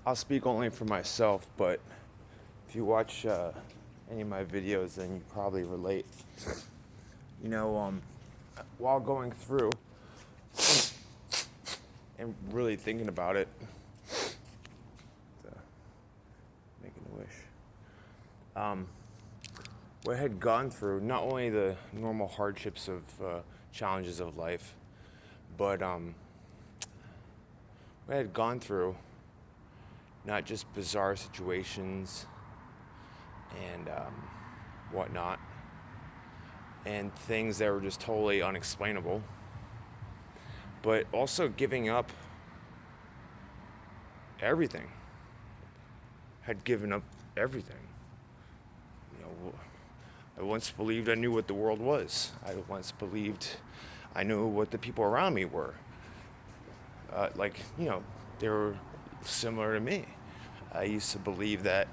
I'll speak only for myself, but if you watch any of my videos, then you probably relate. You know, while going through and really thinking about it, making a wish. What I had gone through, not only the normal hardships of challenges of life, but what I had gone through, not just bizarre situations and whatnot, and things that were just totally unexplainable, but also giving up everything. Had given up everything. You know, I once believed I knew what the world was. I once believed I knew what the people around me were. They were similar to me. I used to believe that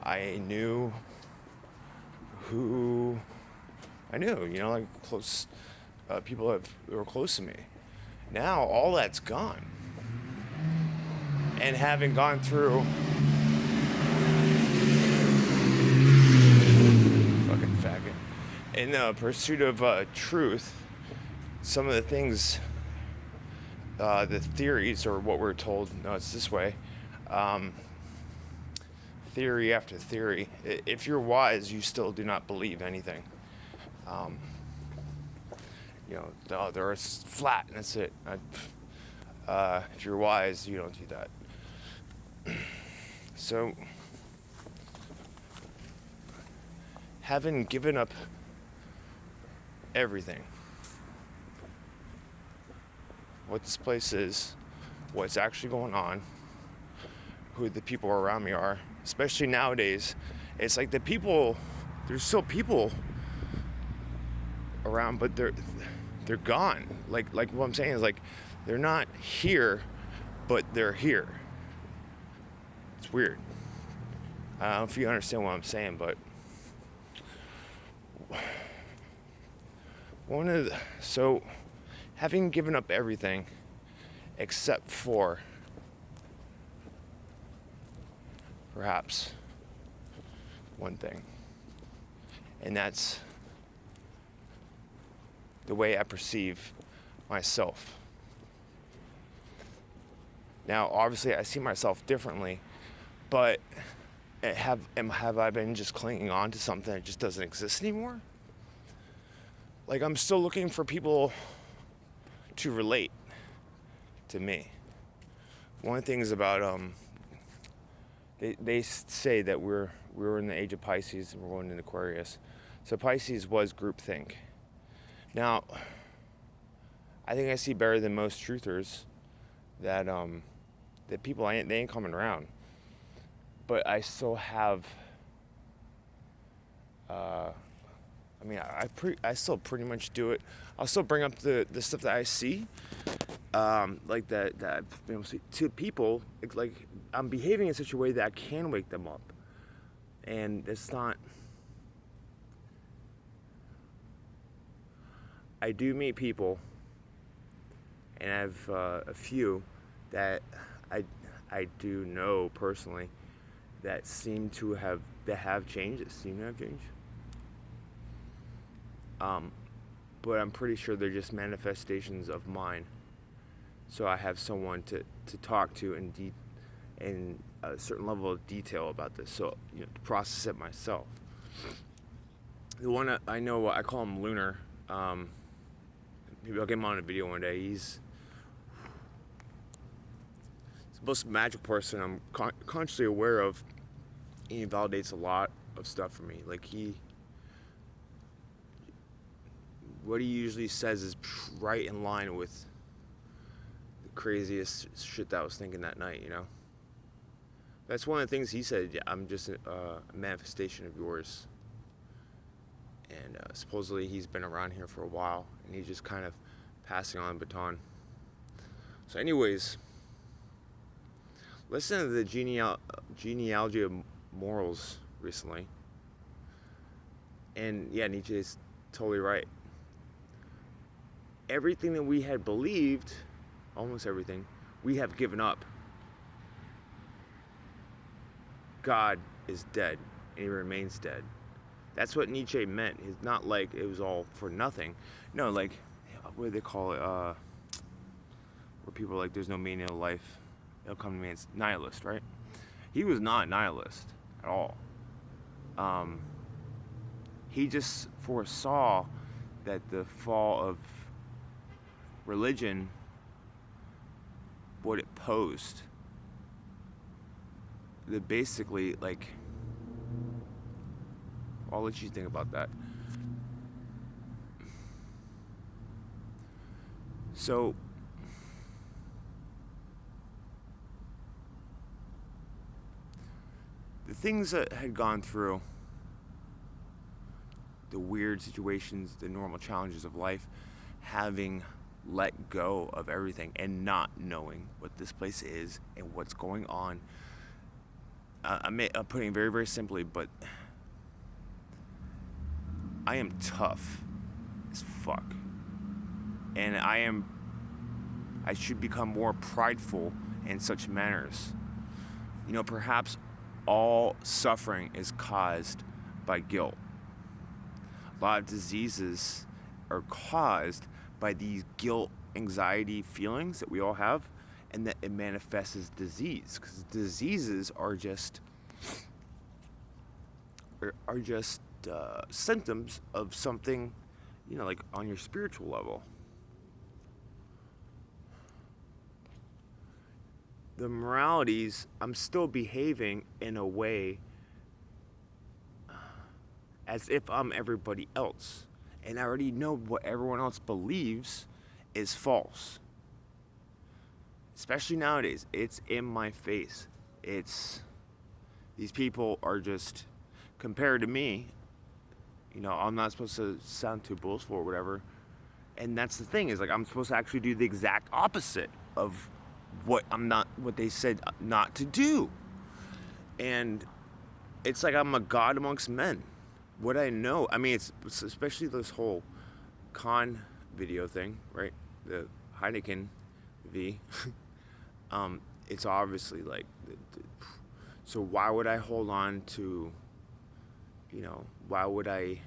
I knew who I knew, like close people who were close to me. Now all that's gone. And having gone through fucking faggot in the pursuit of truth, some of the things, the theories, or what we're told, no, it's this way, theory after theory. If you're wise, you still do not believe anything. The Earth's flat and that's it. If you're wise, you don't do that. So, having given up everything, what this place is, what's actually going on, who the people around me are, especially nowadays, it's like there's still people around, but they're gone. Like what I'm saying is, like, they're not here, but they're here. It's weird. I don't know if you understand what I'm saying, but so having given up everything except for perhaps one thing, and that's the way I perceive myself. Now, obviously, I see myself differently, but have I been just clinging on to something that just doesn't exist anymore? Like, I'm still looking for people to relate to me. One of the things about they say that we're in the age of Pisces and we're going into Aquarius. So Pisces was groupthink. Now, I think I see better than most truthers that people they ain't coming around. But I still have. I still pretty much do it. I'll still bring up the stuff that I see, like that I've been able to see to people. Like, I'm behaving in such a way that I can wake them up, and it's not. I do meet people, and I have a few that I do know personally that seem to have changed. That seem to have changed. But I'm pretty sure they're just manifestations of mine. So I have someone to talk to in a certain level of detail about this. So, to process it myself. The one I know, I call him Lunar. Maybe I'll get him on a video one day. He's the most magical person I'm consciously aware of. He validates a lot of stuff for me. Like, what he usually says is right in line with the craziest shit that I was thinking that night, That's one of the things he said. Yeah, I'm just a manifestation of yours. And supposedly he's been around here for a while, and he's just kind of passing on the baton. So anyways, listen to the genealogy of morals recently. And yeah, Nietzsche is totally right. Everything that we had believed, almost everything, we have given up. God is dead and he remains dead. That's what Nietzsche meant. It's not like it was all for nothing. No, like, what do they call it? Where people are like, there's no meaning in life. It'll come to me. It's nihilist, right? He was not nihilist at all. He just foresaw that the fall of religion, what it posed, that basically, like, I'll let you think about that. So, the things that had gone through, the weird situations, the normal challenges of life, having let go of everything and not knowing what this place is and what's going on. I'm putting it very, very simply, but I am tough as fuck. And I should become more prideful in such manners. You know, perhaps all suffering is caused by guilt. A lot of diseases are caused by these guilt, anxiety feelings that we all have, and that it manifests as disease. Because diseases are just symptoms of something, you know, like on your spiritual level. The moralities, I'm still behaving in a way as if I'm everybody else. And I already know what everyone else believes is false. Especially nowadays, it's in my face. These people are just, compared to me, you know, I'm not supposed to sound too boastful or whatever. And that's the thing, is like, I'm supposed to actually do the exact opposite of what they said not to do. And it's like I'm a god amongst men. What I know, I mean, it's especially this whole con video thing, right? The Heineken V. It's obviously like, so why would I hold on to, you know, why would I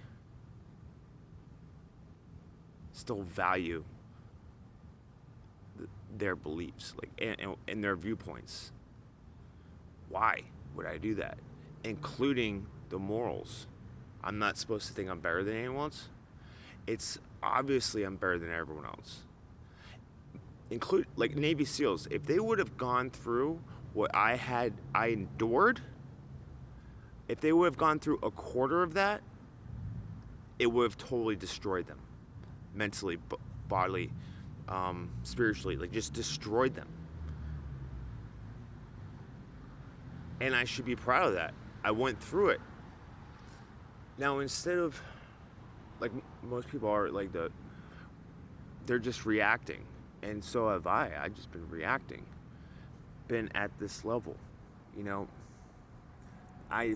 still value their beliefs, like, and their viewpoints? Why would I do that? Including the morals. I'm not supposed to think I'm better than anyone else. It's obviously I'm better than everyone else. Include, like, Navy SEALs, if they would have gone through what I endured, if they would have gone through a quarter of that, it would have totally destroyed them. Mentally, bodily, spiritually, like, just destroyed them. And I should be proud of that. I went through it. Now, instead of, like, most people are, like, they're just reacting. And so have I. I've just been reacting. Been at this level, you know. I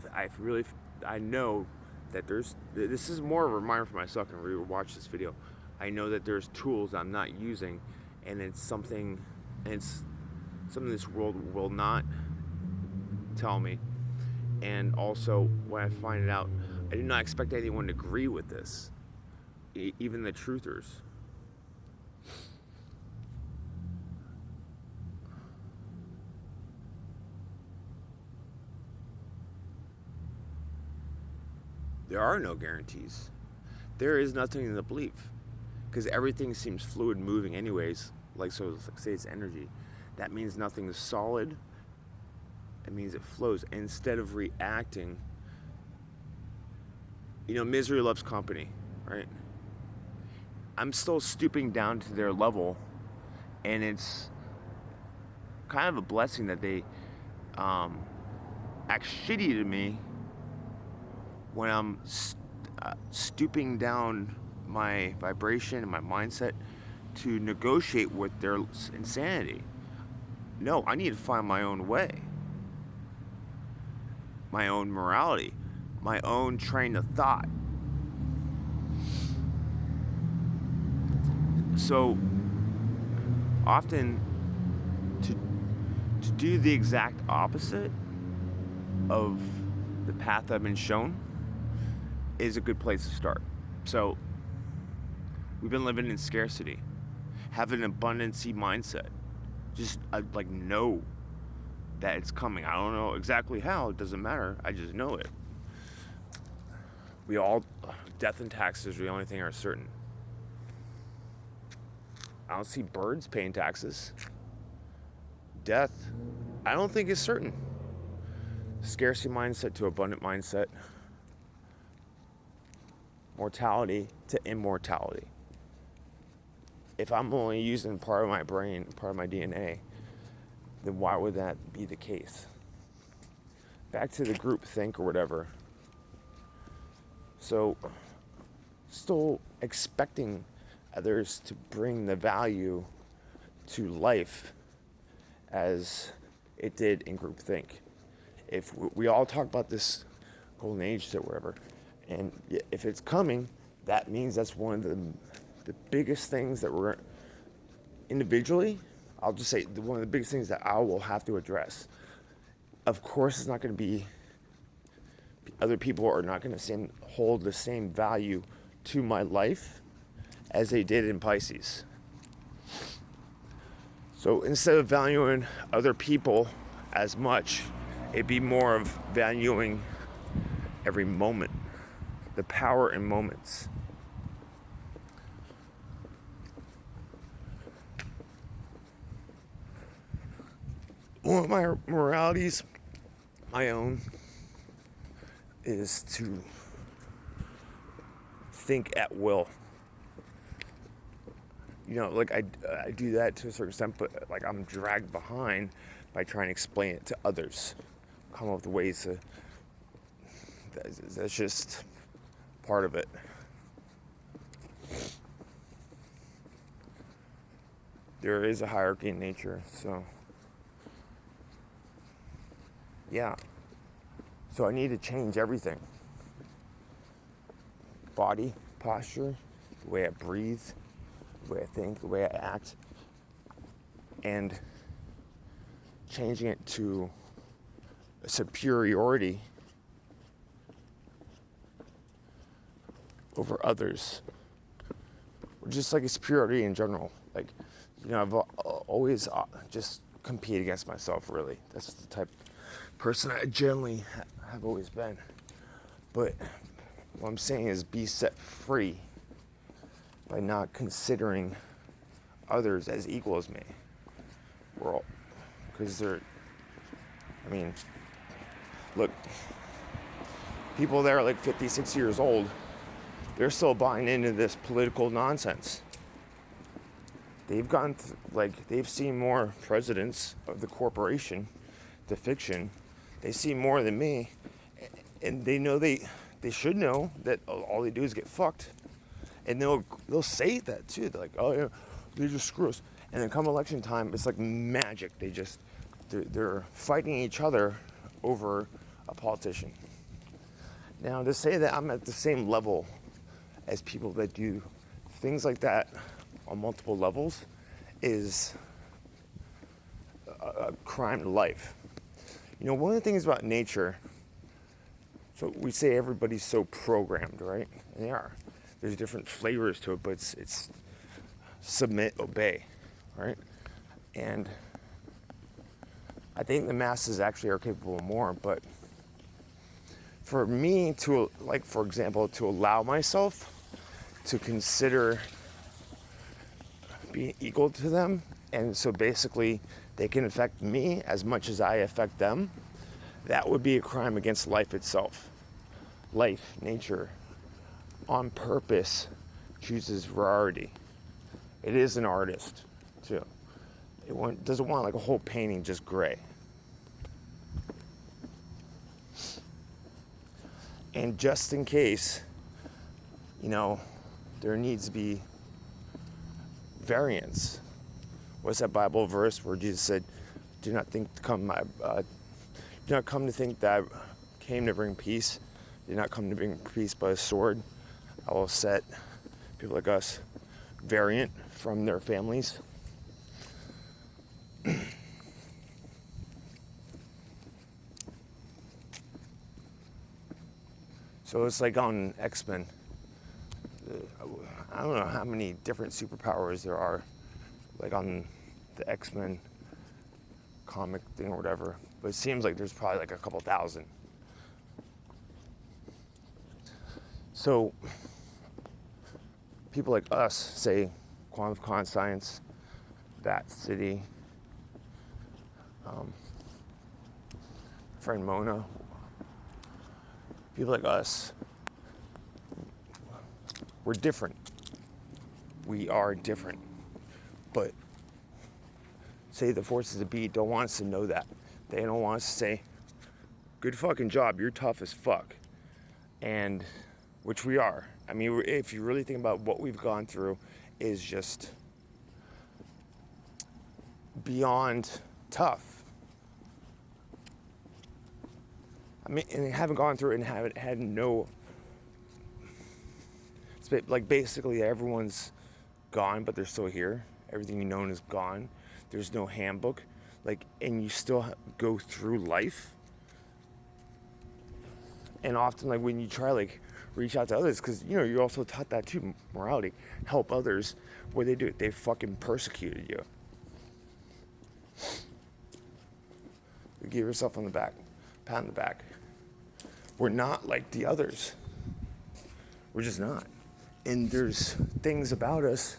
know that this is more of a reminder for myself. I can rewatch this video. I know that there's tools I'm not using, and it's something this world will not tell me. And also, when I find it out, I do not expect anyone to agree with this, even the truthers. There are no guarantees. There is nothing in the belief, because everything seems fluid, moving anyways. Like, so, say it's energy. That means nothing is solid. It means it flows. Instead of reacting, you know, misery loves company, right? I'm still stooping down to their level, and it's kind of a blessing that they act shitty to me when I'm stooping down my vibration and my mindset to negotiate with their insanity. No, I need to find my own way, my own morality, my own train of thought. So often to do the exact opposite of the path I've been shown is a good place to start. So we've been living in scarcity. Have an abundancy mindset. Just like know that it's coming. I don't know exactly how. It doesn't matter. I just know it. Death and taxes are the only thing that are certain. I don't see birds paying taxes. Death, I don't think is certain. Scarcity mindset to abundant mindset. Mortality to immortality. If I'm only using part of my brain, part of my DNA, then why would that be the case? Back to the group think or whatever. So, still expecting others to bring the value to life as it did in groupthink. If we all talk about this golden age or whatever, and if it's coming, that means that's one of the biggest things that we're individually, I'll just say one of the biggest things that I will have to address. Of course, it's not going to be, other people are not going to hold the same value to my life as they did in Pisces. So instead of valuing other people as much, it'd be more of valuing every moment, the power in moments. One of my moralities, my own, is to think at will. You know, like I do that to a certain extent, but like I'm dragged behind by trying to explain it to others. Come up with ways to, that's just part of it. There is a hierarchy in nature, so yeah. So I need to change everything. Body, posture, the way I breathe, the way I think, the way I act, and changing it to a superiority over others, or just like a superiority in general. Like, you know, I've always just compete against myself, really. That's the type of person I generally have always been. But what I'm saying is be set free by not considering others as equal as me. We're all, because look, people that are like 50, 60 years old, they're still buying into this political nonsense. They've they've seen more presidents of the corporation, the fiction. They see more than me, and they know they should know that all they do is get fucked. And they'll say that too. They're like, oh yeah, they just screw us. And then come election time, it's like magic. They're fighting each other over a politician. Now, to say that I'm at the same level as people that do things like that on multiple levels is a crime to life. You know, one of the things about nature, so we say everybody's so programmed, right? And they are. There's different flavors to it, but it's submit, obey, right? And I think the masses actually are capable of more, but for me to, like, for example, to allow myself to consider being equal to them, and so basically they can affect me as much as I affect them, that would be a crime against life itself. Life, nature, on purpose chooses rarity. It is an artist, too. It doesn't want like a whole painting just gray. And just in case, you know, there needs to be variance. What's that Bible verse where Jesus said, "Do not come to think that I came to bring peace. Did not come to bring peace by a sword. I will set people like us variant from their families." So it's like on X-Men. I don't know how many different superpowers there are, like on the X-Men comic thing or whatever, but it seems like there's probably like a couple thousand. So people like us say quantum science, that city, friend Mona, people like us, we're different. We are different. But say the forces of B don't want us to know that. They don't want us to say, good fucking job, you're tough as fuck. And, which we are. I mean, if you really think about what we've gone through, is just beyond tough. I mean, and haven't gone through it and haven't had no, like basically everyone's gone, but they're still here. Everything you know is gone. There's no handbook, like, and you still go through life. And often, like, when you try, like, reach out to others, because, you know, you're also taught that too, morality, help others, what they do, they fucking persecuted you. You give yourself on the back, pat on the back. We're not like the others. We're just not. And there's things about us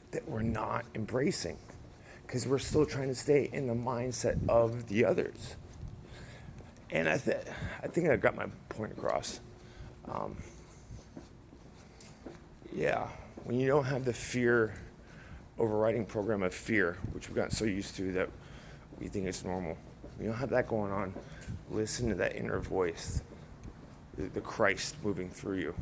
that we're not embracing because we're still trying to stay in the mindset of the others. And I think I got my point across. Yeah, when you don't have the fear overriding program of fear, which we've gotten so used to that we think it's normal. You don't have that going on. Listen to that inner voice, the Christ moving through you.